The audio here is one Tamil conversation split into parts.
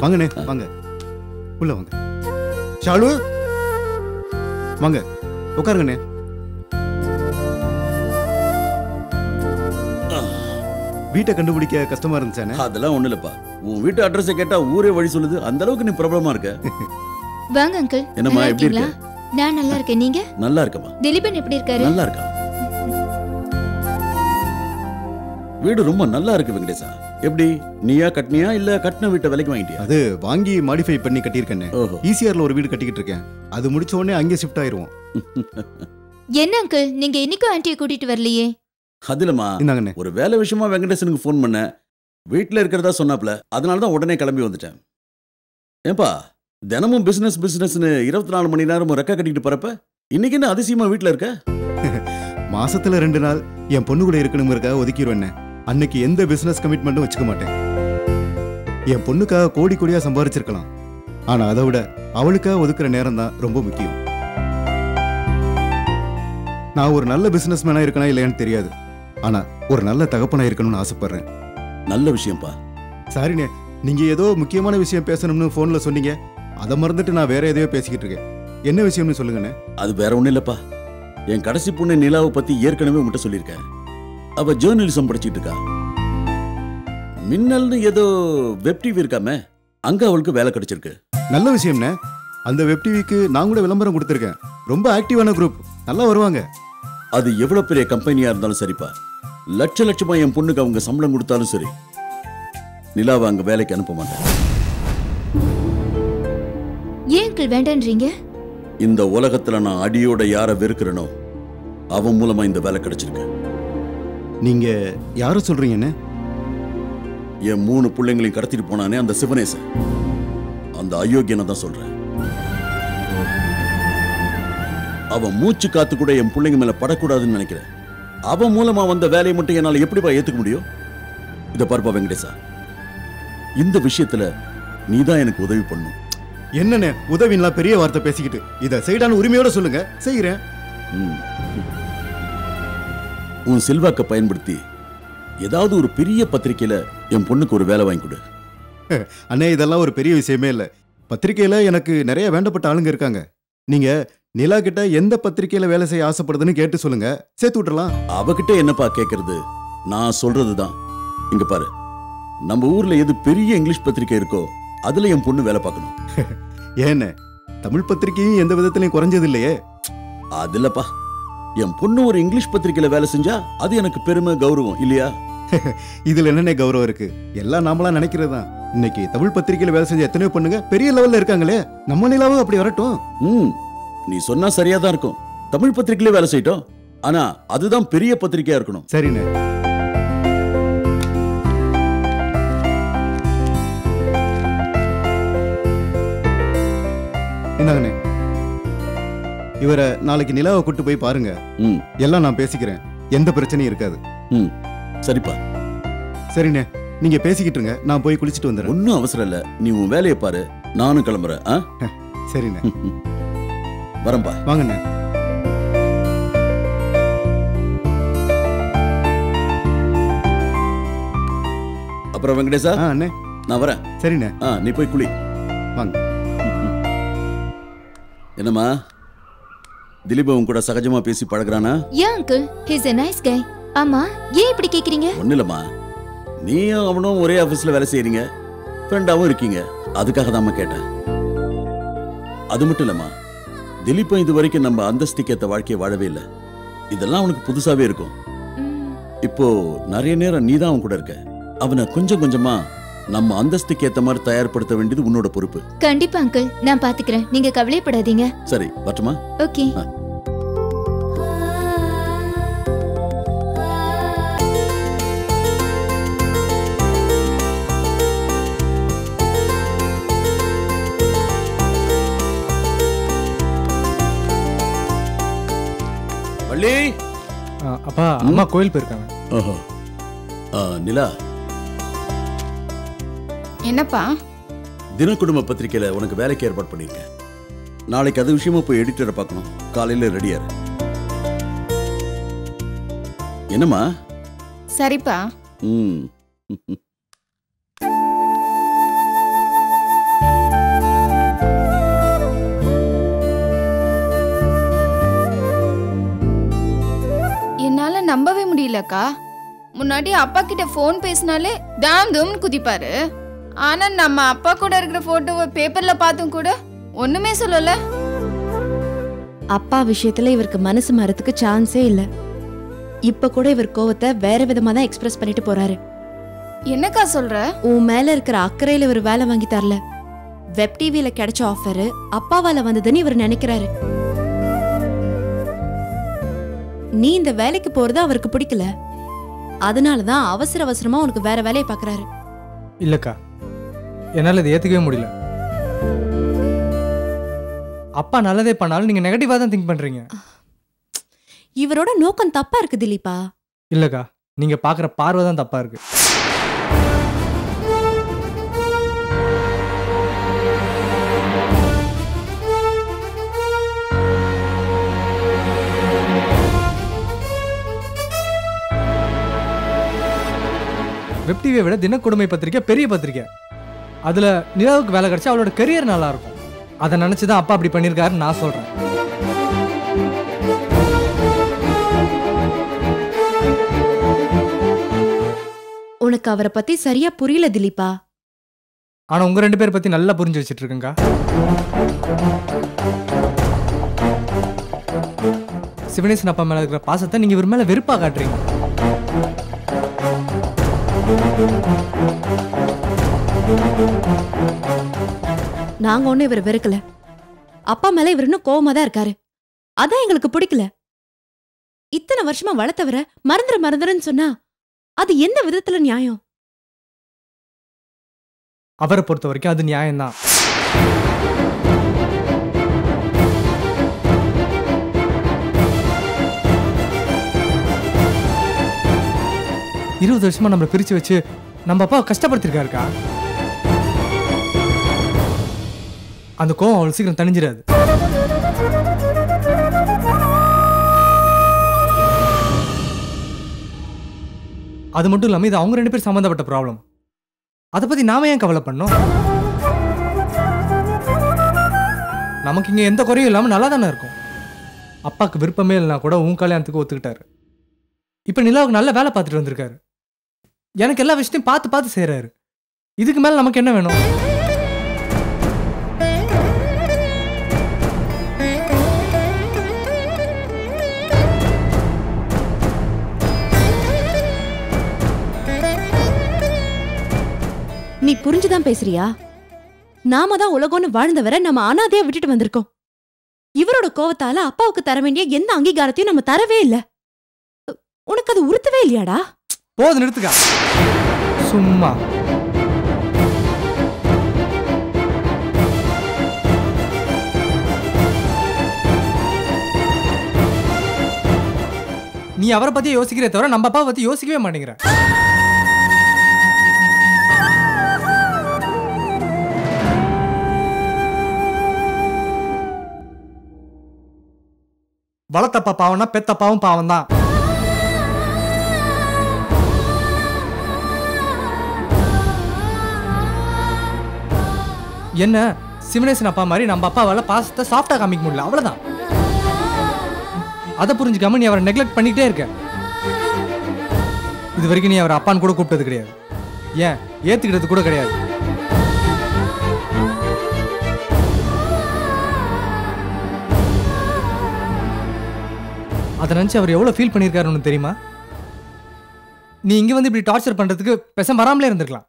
வாங்கண்ணே வாங்க, உள்ள வாங்க. ஷாலு வாங்க, உட்காருங்கண்ணே. வீட்டை கண்டுபிடிக்க கஷ்டமா இருந்துச்சானே? அதெல்லாம் ஒண்ணு இல்லப்பா. உன் வீட்டு அட்ரஸை கேட்டா ஊரே வழி சொல்லுது. அந்த அளவுக்கு நீ பிரபலமா இருக்க. வாங்க அங்கிள். என்னம்மா எப்படி இருக்க? நான் நல்லா இருக்கேன். நீங்க? நல்லா இருக்கமா. திலீபன் எப்படி இருக்காரு? நல்லா இருக்கா. வீடு ரொம்ப நல்லா இருக்கு வெங்கடேசா. எப்படி நீயா கட்டினியா இல்ல கட்டின வீட்டை விலைக்கு வாங்கிட்டியா? அது வாங்கி மாடிஃபை பண்ணி கட்டியிருக்கேன். ஈசிஆர்ல ஒரு வீடு கட்டிக்கிட்டு இருக்கேன். அது முடிச்ச உடனே அங்கே ஷிஃப்ட் ஆயிருவோம். என்ன அங்கிள், நீங்க இன்னைக்கும் ஆண்டியை கூட்டிட்டு வரலையே? அதுலமா ஒரு வேலை விஷயமா வெங்கடேசனுக்கு போன் பண்ண, வீட்டுல இருக்கிறதா சொன்னாப்ல. அதனாலதான் உடனே கிளம்பி வந்துட்டேன். ஏன்பா தினமும் பிசினஸ் பிசினஸ்னு 24 மணி நேரம் ரெக்க கட்டிட்டு போறப்ப இன்னைக்கு என்ன அதிசயமா வீட்டுல இருக்க? மாசத்துல 2 நாள் என் பொண்ணு கூட இருக்கணுங்கிறக்காக ஒதுக்கிடுவேன். அன்னைக்கு எந்த பிசினஸ் கமிட்மெண்ட்டும் வச்சுக்க மாட்டேன். என் பொண்ணுக்காக கோடி கோடியா சம்பாதிச்சிருக்கலாம். ஆனா அதை விட அவளுக்காக ஒதுக்குற நேரம் தான் ரொம்ப முக்கியம். நான் ஒரு நல்ல பிசினஸ் மேனா இருக்கனா இல்லையான்னு தெரியாது. ஆனா ஒரு நல்ல தகப்பனா இருக்கணும்னு ஆசைப்படுறேன். நல்ல விஷயம்ப்பா. சாரிண்ணே, நீங்க ஏதோ முக்கியமான விஷயம் பேசணும்னு போன்ல சொன்னீங்க. அதை மறந்துட்டு நான் வேற எதையோ பேசிக்கிட்டு இருக்கேன். என்ன விஷயம்னு சொல்லுங்கண்ணே. அது வேற ஒண்ணும் இல்லப்பா. என் கடைசி பொண்ணு நிலாவை பத்தி ஏற்கனவே உங்ககிட்ட சொல்லியிருக்கேன். அவ ஜேர்னலிசம் படிச்சிட்டு இருக்கா. மின்னல்னு ஏதோ வெப் டிவி இருக்காமே, அங்க அவளுக்கு வேலை கிடைச்சிருக்கு. நல்ல விஷயம்ண்ணே. அந்த வெப் டிவிக்கு நான் கூட விளம்பரம் கொடுத்துருக்கேன். ரொம்ப ஆக்டிவான குரூப், நல்லா வருவாங்க. அது எவ்வளவு பெரிய கம்பெனியா இருந்தாலும் சரிப்பா, லட்சமா என் பொண்ணுக்கு அவங்க சம்பளம் கொடுத்தாலும் சரி, நிலாவை அங்க வேலைக்கு அனுப்ப மாட்டேன். ஏன் வேண்டான்றீங்க? இந்த உலகத்துல நான் அடியோட யார வெறுக்கிறனோ அவன் மூலமா இந்த வேலை கிடைச்சிருக்கு. நீங்க யார சொல்றீங்கன்னு? என் 3 பிள்ளைங்களையும் கடத்திட்டு போனானே அந்த சிவனேசன், அந்த அயோக்கியனை தான் சொல்றேன். அவன் மூச்சு காத்து கூட என் பிள்ளைங்க மேல படக்கூடாதுன்னு நினைக்கிறேன். அவன் மூலமா வந்த வேலையை மட்டும் என்னால எப்படிப்பா ஏத்துக்க முடியும்? இத பார்ப்பா வெங்கடேசா, இந்த விஷயத்துல நீதான் எனக்கு உதவி பண்ணும். என்னன்னு உதவினா பெரிய வார்த்தை பேசிக்கிட்டு, இத சைடான உரிமையோட சொல்லுங்க, செய்கிறேன். உன் செல்வாக்க பயன்படுத்தி ஏதாவது ஒரு பெரிய பத்திரிக்கையில என் பொண்ணுக்கு ஒரு வேலை வாங்கி கொடு. அண்ணே, இதெல்லாம் ஒரு பெரிய விஷயமே இல்ல. பத்திரிக்கையில எனக்கு நிறைய வேண்டப்பட்ட ஆளுங்க இருக்காங்க. நீங்க நிலா கிட்ட எந்த பத்திரிக்கையில வேலை செய்ய ஆசைப்படுதுன்னு கேட்டு சொல்லுங்க, சேர்த்து விட்டுறலாம். அவகிட்ட என்னப்பா கேட்கறது? நான் சொல்றதுதான். இங்க பாரு, நம்ம ஊர்ல எது பெரிய இங்கிலீஷ் பத்திரிக்கை இருக்கோ அதுல என் பொண்ணு வேலை பார்க்கணும். ஏன்னு தமிழ் பத்திரிக்கையும் எந்த விதத்திலையும் குறைஞ்சது இல்லையே. அதுலப்பா, என் பொண்ணு ஒரு இங்கிலீஷ் பத்திரிக்கையில வேலை செஞ்சா அது எனக்கு பெருமை கௌரவம் இல்லையா? இதுல என்னென்ன கௌரவம் இருக்கு? எல்லாம் நாமளா நினைக்கிறது தான். இன்னைக்கு தமிழ் பத்திரிக்கையில வேலை செஞ்ச எத்தனையோ பொண்ணுங்க பெரிய லெவல்ல இருக்காங்களே. நம்ம நிலாவும் அப்படி வரட்டும். நீ சொன்னா சரியா தான் இருக்கும். தமிழ் பத்திரிக்கையில வேலை செய்யட்டும். ஆனா அதுதான் பெரிய பத்திரிக்கையா இருக்கணும். சரிண்ணே. என்னங்கண்ணே, இவரை நாளைக்கு நிலாவை கூட்டு போய் பாருங்க. எல்லாம் நான் பேசிக்கிறேன், எந்த பிரச்சனையும் இருக்காது. சரிப்பா. சரிண்ணே, நீங்க பேசிக்கிட்டு இருங்க, நான் போய் குளிச்சுட்டு வந்துடுறேன். ஒன்னும் அவசரம் இல்ல, நீ உன் வேலையை பாரு, நானும் கிளம்புறேன். சரிண்ணே, வரம்பா. வாங்கண்ணே. அப்புறம் வெங்கடேசா, அண்ணே நான் வரேன். சரிண்ணே. நீ போய் குளி. வாங்க. என்னம்மா, திலீப் உன் கூட சகஜமா பேசி பழகுறானா? Yeah uncle, he's a nice guy. ஆமா, ஏன் இப்படி கேக்குறீங்க? ஒண்ணு இல்லம்மா, நீயும் அவனும் ஒரே ஆபீஸ்ல வேலை செய்றீங்க, ஃப்ரெண்டாவும் இருக்கீங்க, அதுக்காக தான் கேட்டேன். அது மட்டும் இல்லம்மா, திலீப் இது வரைக்கும் நம்ம அந்தஸ்துக்கு ஏத்த வாழ்க்கையை வாழவே இல்லை. இதெல்லாம் அவனுக்கு புதுசாவே இருக்கும். இப்போ நிறைய நேரம் நீதான் அவன் கூட இருக்க. அவனை கொஞ்சம் கொஞ்சமா நம்ம அந்தஸ்துக்கு ஏத்த மாதிரி தயார்படுத்த வேண்டியது உன்னோட பொறுப்பு. கண்டிப்பா அங்கிள், நான் பாத்துக்கிறேன், நீங்க கவலைப்படாதீங்க. சரி, வரட்டுமா? ஓகே. வள்ளி. அப்பா, அம்மா கோயில் போயிருக்காங்க. ஓஹோ. நிலா, என்னப்பா? தினக்குடும்ப பத்திரிக்கையில உனக்கு வேலைக்கு ஏற்பாடு பண்ணிருக்கேன். நாளைக்கு அது விஷயமா போய் எடிட்டரை பார்க்கணும். காலையில ரெடியா இரு. என்னம்மா? சரிப்பா. நம்பவே முடியலக்கா. முன்னாடி அப்பா கிட்ட ஃபோன் பேசினாலே டாம் தூம்னு குதிப்பாரு. ஆனா நம்ம அப்பா கூட இருக்கிற போட்டோவை பேப்பர்ல பார்த்தும் கூட ஒண்ணுமே சொல்லல. அப்பா விஷயத்துல இவருக்கு மனசு மாறதுக்கு சான்ஸே இல்ல. இப்ப கூட இவர் கோவத்தை வேற விதமா தான் எக்ஸ்பிரஸ் பண்ணிட்டு போறாரு. என்னக்கா சொல்ற? உன் மேல இருக்கிற அக்கறையில இவர் வேலை வாங்கி தரல. வெப் டிவில கிடைச்ச ஆஃபர் அப்பாவால வந்ததுன்னு இவர் நினைக்கிறாரு. நீ இந்த வேலைக்கு போறது அவருக்கு பிடிக்கல. அதனாலதான் அவசர அவசரமா உனக்கு வேற வேலையை பாக்குறாரு. இல்லக்கா, என்னால இதை ஏத்துக்கவே முடியல. அப்பா நல்லதே பண்ணாலும் நீங்க நெகட்டிவா தான் திங்க் பண்றீங்க. இவரோட நோக்கம் தப்பா இருக்கு திலீபா. இல்லக்கா, நீங்க பாக்குற பார்வை தான் தப்பா இருக்கு. வெப் டிவியை விட தினக்குடுமை பத்திரிக்கை பெரிய பத்திரிக்கை. அதுல நிலாவுக்கு வேலை கிடைச்சா அவளோட கெரியர் நல்லா இருக்கும். அதை நினைச்சுதான் அப்பா அப்படி பண்ணிருக்காருன்னு நான் சொல்றேன். உனக்கு அவரை பத்தி சரியா புரியல திலீபா. ஆனா உங்க 2 பேர் பத்தி நல்லா புரிஞ்சு வச்சிட்டு இருக்கேங்க. சிவனேசன் அப்பா மேல இருக்கிற பாசத்தை நீங்க இவர் மேல வெறுப்பா காட்டுறீங்க. நாங்க ஒண்ணு இவர் வெறுக்கல. அப்பா மேல இவர் இன்னும் கோவமா தான் இருக்காரு. அதான் எங்களுக்கு பிடிக்கல. இத்தனை வருஷமா வளர்த்தவரை மறந்துருன்னு சொன்னா அது எந்த விதத்துல நியாயம்? அவரை பொறுத்த வரைக்கும் அது நியாயம்தான். இருபது வருஷமா நம்மளை பிரிச்சு வச்சு நம்ம அப்பா கஷ்டப்படுத்திருக்காருக்கா. அந்த கோவம் அவ்வளவு சீக்கிரம் தணிஞ்சிடாது. அது மட்டும் இல்லாம இது அவங்க 2 பேர் சம்பந்தப்பட்ட ப்ராப்ளம். அதை பத்தி நாம ஏன் கவலை பண்ணோம்? நமக்கு இங்க எந்த குறையும் இல்லாம நல்லா தானே இருக்கும். அப்பாவுக்கு விருப்பமே இல்லைனா கூட உன் கல்யாணத்துக்கு ஒத்துக்கிட்டாரு. இப்ப நிலாவுக்கு நல்ல வேலை பார்த்துட்டு வந்திருக்காரு. எனக்கு எல்லா விஷயத்தையும் பார்த்து பார்த்து செய்யறாரு. இதுக்கு மேல நமக்கு என்ன வேணும்? நீ புரிஞ்சுதான் பேசுறியா? நாம தான் உலகம்னு வாழ்ந்தவரை நம்ம அனாதையா விட்டுட்டு வந்திருக்கோம். இவரோட கோவத்தால அப்பாவுக்கு தர வேண்டிய எந்த அங்கீகாரத்தையும் நம்ம தரவே இல்ல. உனக்கு அது உறுத்தவே இல்லையாடா? போது நிறுத்துக்கா. சும்மா நீ அவரை பத்தி யோசிக்கிறே தவிர நம்ம அப்பாவை பத்தி யோசிக்கவே மாட்டேங்கிற. வளர்த்தப்பா பாவம்னா பெத்தப்பாவும் பாவம் தான். என்ன சிவனேசன் அப்பா மாதிரி நம்ம அப்பாவால பாசத்தை சாஃப்டா காமிக்க முடியல, அவ்வளவுதான். அதை புரிஞ்சுக்காம நீ அவரை நெக்லெக்ட் பண்ணிக்கிட்டே இருக்க. இது வரைக்கும் நீ அவரை அப்பான்னு கூட கூப்பிட்டது கிடையாது. ஏன் ஏத்துக்கிட்டது கூட கிடையாது. அதை நினைச்சு அவர் எவ்வளவு ஃபீல் பண்ணியிருக்காருன்னு தெரியுமா? நீ இங்க வந்து இப்படி டார்ச்சர் பண்றதுக்கு பேசாம வராமலே இருந்திருக்கலாம்.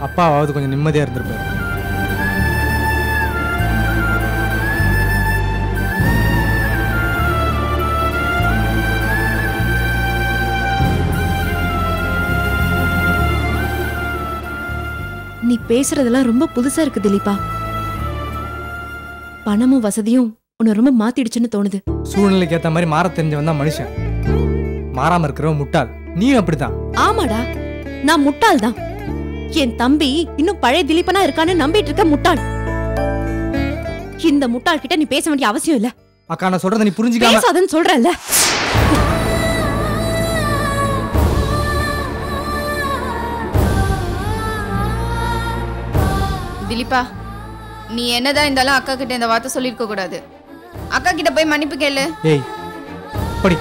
அப்பாவாவது கொஞ்சம் நிம்மதியா இருந்திருப்பாரு. நீ பேசுறதெல்லாம் ரொம்ப புதுசா இருக்கு திலீபா. பணமும் வசதியும் உன்னை ரொம்ப மாத்திடுச்சுன்னு தோணுது. சூழ்நிலைக்கு ஏத்த மாதிரி மாற தெரிஞ்சவன் தான் மனுஷன். மாறாம இருக்கிறவன் முட்டாள். நீயும் அப்படித்தான். ஆமாடா, நான் முட்டாள் தான். என் தம்பி இன்னும் பழைய திலீபனா இருக்கான்னு நம்பிட்டு இருக்க முட்டாள். இந்த முட்டாள் கிட்ட நீ பேச வேண்டிய அவசியம் இல்ல. அக்கா, நான் சொல்றத நீ புரிஞ்சுக்காம பேசாதன்னு சொல்றல்ல. திலீபா, நீ என்னதான் இருந்தாலும் அக்கா கிட்ட இந்த வார்த்தை சொல்லிருக்க கூடாது. அக்கா கிட்ட போய் மன்னிப்பு கேளு. ஏய் படி.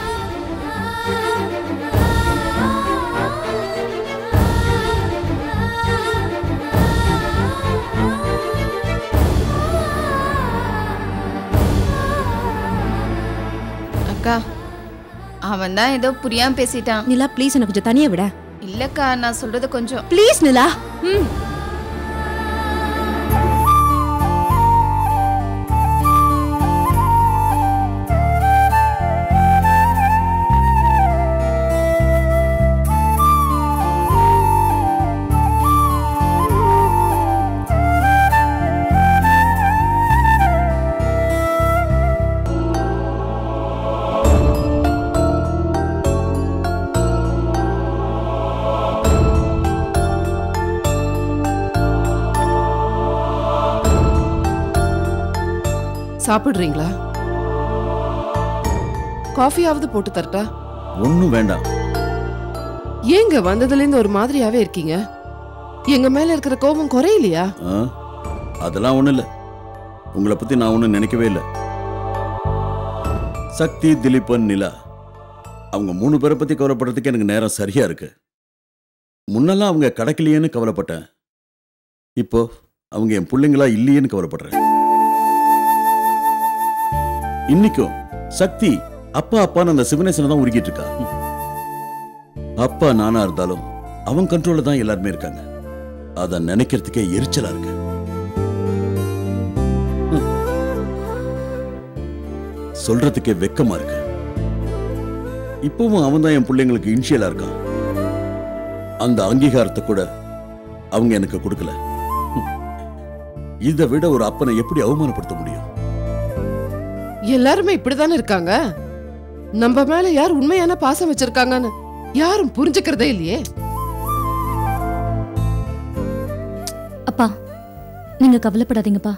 அக்கா அவன் தான் ஏதோ புரியாம பேசிட்டான். நிலா ப்ளீஸ் எனக்கு கொஞ்சம் தனியா விட. இல்லக்கா நான் சொல்றது கொஞ்சம். ப்ளீஸ் நிலா. சாப்பிடுறீங்களா? காஃபியாவது போட்டு தரட்டா? ஒன்னும் வேண்டாம். ஏங்க வந்ததுல இருந்து ஒரு மாதிரியாவே இருக்கீங்க? எங்க மேல இருக்கிற கோபம் குறையலையா? அதெல்லாம் ஒண்ணு இல்ல. உங்களை பத்தி நான் ஒன்னும் நினைக்கவே இல்லை. சக்தி, திலீபன், நிலா அவங்க 3 பேரை பத்தி கவலைப்படுறதுக்கு எனக்கு நேரம் சரியா இருக்கு. முன்னெல்லாம் அவங்க கிடைக்கலையேன்னு கவலைப்பட்டேன். இப்போ அவங்க என் பிள்ளைங்களா இல்லையேன்னு கவலைப்படுறேன். இன்னைக்கும் சக்தி அப்பா அப்பான்னு அந்த சிவனேசனை தான் உருகிட்டு இருக்கா. அப்பா நானா இருந்தாலும் அவன் கண்ட்ரோல்ல தான் எல்லாருமே இருக்காங்க. அத நினைக்கிறதுக்கே எரிச்சலா இருக்கு. சொல்றதுக்கே வெக்கமா இருக்கு. இப்பவும் அவன் தான் என் பிள்ளைங்களுக்கு இன்ஷியலா இருக்கான். அந்த அங்கீகாரத்தை கூட அவங்க எனக்கு கொடுக்கல. இதை விட ஒரு அப்பனை எப்படி அவமானப்படுத்த முடியும்? எல்லாருமே இப்படிதானே இருக்காங்க. நம்ம மேல யார் உண்மையான பாசம் வச்சிருக்காங்கன்னு யாரும் புரிஞ்சுக்கிறதே இல்லையே. அப்பா நீங்க கவலைப்படாதீங்கப்பா.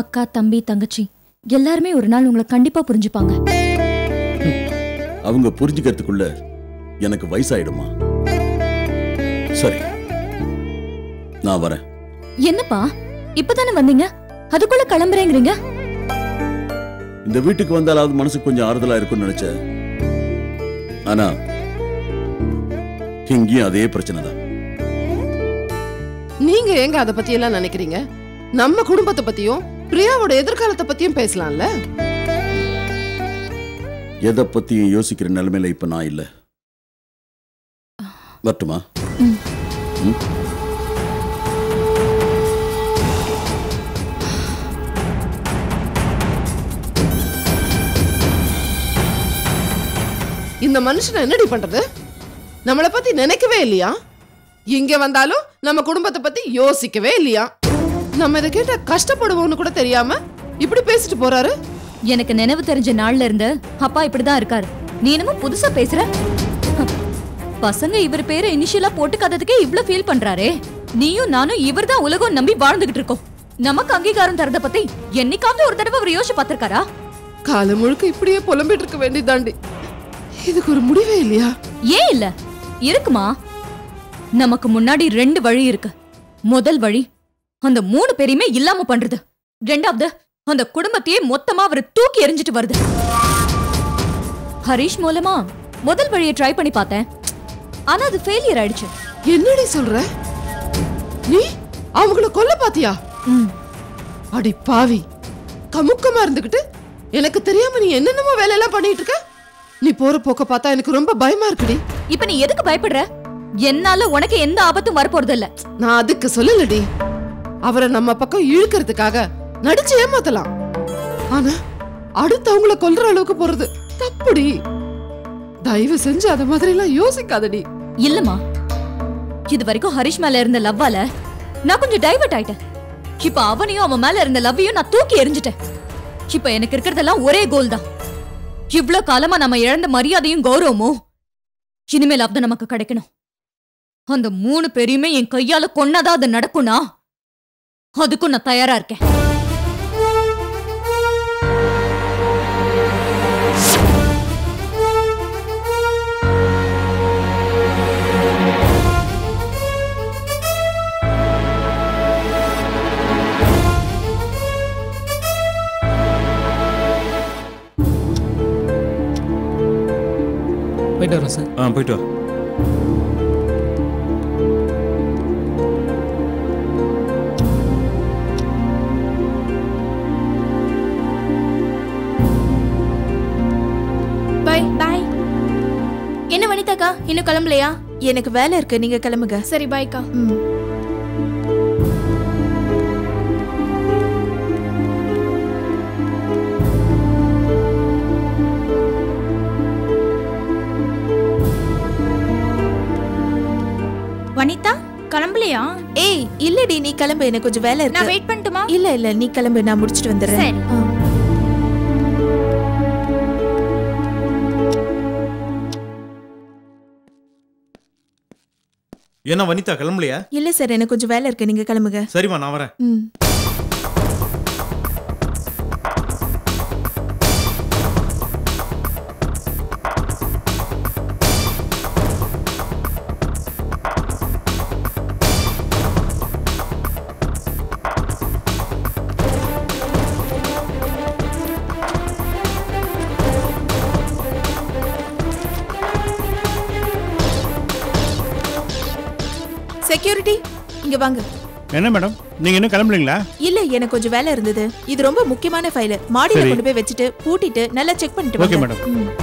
அக்கா, தம்பி, தங்கச்சி எல்லாருமே ஒரு நாள் உங்களை கண்டிப்பா புரிஞ்சுப்பாங்க. அவங்க புரிஞ்சுக்கிறதுக்குள்ள எனக்கு வயசாயிடுமா? சரி, நான் வரேன். என்னப்பா இப்பதானே வந்தீங்க, அதுக்குள்ள கிளம்புறேங்கிறீங்க? இந்த வீட்டுக்கு வந்தாலாவது மனசுக்கு கொஞ்சம் ஆறுதலா இருக்கும்னு நினைச்சேன். ஆனா இங்கேயும் அதே பிரச்சனை தான். நீங்க எங்க அத பத்தி எல்லாம் நினைக்கிறீங்க? நம்ம குடும்பத்தை பத்தியும் பிரியாவோட எதிர்காலத்தை பத்தியும் பேசலாம்ல. எதை பத்தியும் யோசிக்கிற நிலைமையில இப்ப நான் இல்ல. வரட்டுமா? இந்த மனுஷனை என்னடி பண்றது? நம்மளை பத்தி நினைக்கவே இல்லையா? இங்க வந்தாலும் நம்ம குடும்பத்தை பத்தி யோசிக்கவே இல்லையா? நம்ம இதை கேட்ட கஷ்டப்படுவோம்னு கூட தெரியாம இப்படி பேசிட்டு போறாரு. எனக்கு நினைவு தெரிஞ்ச நாள்ல இருந்து அப்பா இப்படிதான் இருக்காரு. நீ என்னமோ புதுசா பேசுற. பசங்க இவர் பேரை இனிஷியலா போட்டுக்காததுக்கே இவ்ளோ ஃபீல் பண்றாரே. நீயும் நானும் இவர் தான் உலகம் நம்பி வாழ்ந்துகிட்டு இருக்கோம். நமக்கு அங்கீகாரம் தரத பத்தி என்னைக்காவது ஒரு தடவை அவர் யோசிச்சு பார்த்திருக்காரா? காலம் முழுக்க இப்படியே புலம்பிட்டு இருக்க வேண்டியதாண்டி. இதுக்கு ஒரு முடிவே இல்லையா? ஏன் இல்ல, இருக்குமா. நமக்கு முன்னாடி 2 வழி இருக்கு. முதல் வழி அந்த 3 பேரையுமே இல்லாம பண்றது. ரெண்டாவது அந்த குடும்பத்தையே மொத்தமா அவர் தூக்கி எறிஞ்சிட்டு வருது. ஹரிஷ் மூலமா முதல் வழியை ட்ரை பண்ணி பார்த்தேன். ஆனா அது ஃபெயிலியர் ஆயிடுச்சு. என்னடி சொல்ற? நீ அவங்கள கொல்ல பாத்தியா? அடி பாவி, கமுக்கமா இருந்துகிட்டு எனக்கு தெரியாம நீ என்னென்னமோ வேலையெல்லாம் பண்ணிட்டு இருக்க. நீ போற போக்க பார்த்தா எனக்கு ரொம்ப பயமா இருக்குடி. இப்ப நீ எதுக்கு பயப்படுற? என்னால உனக்கு எந்த ஆபத்தும் வரப்போறது இல்ல. நான் அதுக்கு சொல்லலடி. அவரை நம்ம பக்கம் இழுக்கிறதுக்காக நடிச்சு ஏமாத்தலாம். ஆனா அடுத்தவங்கள கொல்ற அளவுக்கு போறது தப்புடி. தயவு செஞ்சு அத மாதிரி எல்லாம் யோசிக்காதடி. இல்லம்மா, இது வரைக்கும் ஹரிஷ் மேல இருந்த லவ்வால நான் கொஞ்சம் டைவர்ட் ஆயிட்டேன். இப்ப அவனையும் அவன் மேல இருந்த லவ்வையும் நான் தூக்கி எறிஞ்சிட்டேன். இப்ப எனக்கு இருக்கிறதெல்லாம் ஒரே கோல் தான். இவ்ளோ காலமா நம்ம இழந்த மரியாதையும் கௌரவமும் இனிமேல் அது நமக்கு கிடைக்கணும். அந்த 3 பேரையுமே என் கையால கொன்னாதான் அது நடக்கும்னா அதுக்கும் நான் தயாரா இருக்கேன். போயிட்டு வரோம் சார். போயிட்டு வா. Bye bye. என்ன வனிதாக்கா இன்னும் கிளம்பலையா? எனக்கு வேலை இருக்கு, நீங்க கிளம்புங்க. சரி பாய்க்கா. வனிதா கிளம்பலையா? ஏய் இல்லடி, நீ கிளம்பு, எனக்கு கொஞ்சம் வேலை இருக்கு. நான் வெயிட் பண்ணட்டுமா? இல்ல இல்ல, நீ கிளம்பு, நான் முடிச்சிட்டு வந்துடுறேன். சரி. என்ன வனிதா கிளம்பலையா? இல்ல சார், எனக்கு கொஞ்சம் வேலை இருக்கு, நீங்க கிளம்புங்க. சரிம்மா நான் வரேன். செக்யூரிட்டி இங்க வாங்க. என்ன மேடம், நீங்க இன்னும் கிளம்பலீங்களா? இல்ல, எனக்கு கொஞ்சம் வேலை இருந்தது. இது ரொம்ப முக்கியமான ஃபைல். மாடியில கொண்டு போய் வச்சுட்டு பூட்டிட்டு நல்லா செக் பண்ணிட்டு வாங்க. Okay madam.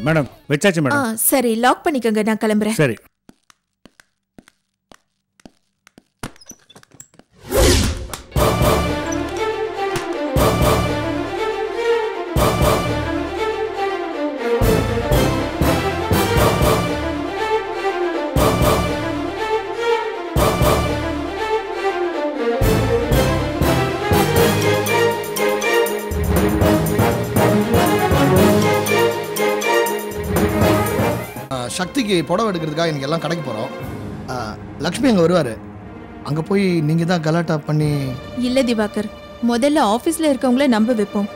மேடம் வெச்சாச்சு மேடம். சரி, லாக் பண்ணிக்கங்க, நான் கிளம்புறேன். சரி. சக்திக்கு புடவை எடுக்கிறதுக்காக எனக்கு எல்லாம் கடைக்கு போகிறோம். லக்ஷ்மி அங்கே வருவார். அங்கே போய் நீங்கள் தான் கலாட்டா பண்ணி. இல்ல திவாகர், முதல்ல ஆஃபீஸில் இருக்கவங்கள நம்ப வைப்போம்.